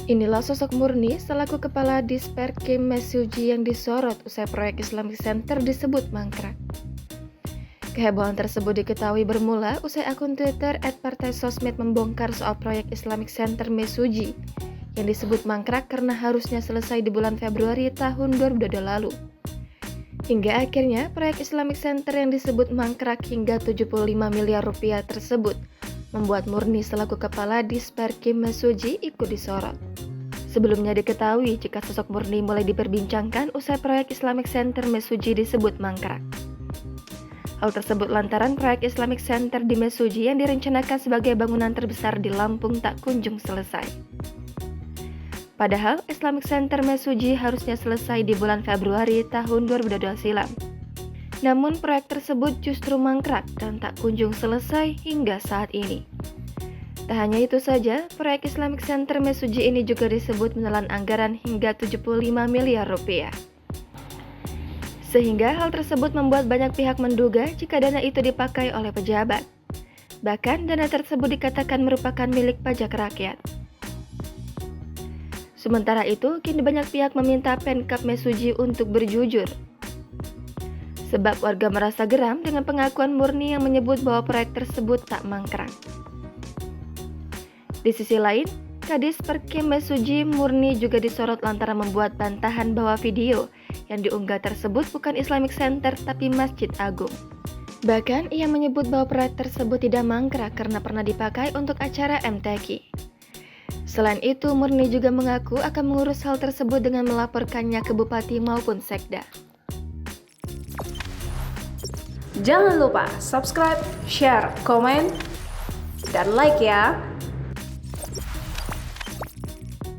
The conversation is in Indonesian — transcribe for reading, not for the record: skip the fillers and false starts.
Inilah sosok Murni selaku Kepala Disperkim Mesuji yang disorot usai proyek Islamic Center disebut mangkrak. Kehebohan tersebut diketahui bermula usai akun Twitter @partaisosmed membongkar soal proyek Islamic Center Mesuji yang disebut mangkrak karena harusnya selesai di bulan Februari tahun 2022 lalu. Hingga akhirnya proyek Islamic Center yang disebut mangkrak hingga 75 miliar rupiah tersebut membuat Murni selaku Kepala Disperkim Mesuji ikut disorot. Sebelumnya diketahui jika sosok Murni mulai diperbincangkan usai proyek Islamic Center Mesuji disebut mangkrak. Hal tersebut lantaran proyek Islamic Center di Mesuji yang direncanakan sebagai bangunan terbesar di Lampung tak kunjung selesai. Padahal Islamic Center Mesuji harusnya selesai di bulan Februari tahun 2022 silam. Namun proyek tersebut justru mangkrak dan tak kunjung selesai hingga saat ini. Tak hanya itu saja, proyek Islamic Center Mesuji ini juga disebut menelan anggaran hingga 75 miliar rupiah. Sehingga hal tersebut membuat banyak pihak menduga jika dana itu dipakai oleh pejabat. Bahkan dana tersebut dikatakan merupakan milik pajak rakyat. Sementara itu, kini banyak pihak meminta Pemkab Mesuji untuk berjujur. Sebab warga merasa geram dengan pengakuan Murni yang menyebut bahwa proyek tersebut tak mangkrak. Di sisi lain, Kadis Perkim Mesuji Murni juga disorot lantaran membuat bantahan bahwa video yang diunggah tersebut bukan Islamic Center tapi Masjid Agung. Bahkan ia menyebut bahwa proyek tersebut tidak mangkrak karena pernah dipakai untuk acara MTQ. Selain itu, Murni juga mengaku akan mengurus hal tersebut dengan melaporkannya ke Bupati maupun Sekda. Jangan lupa subscribe, share, komen, dan like ya!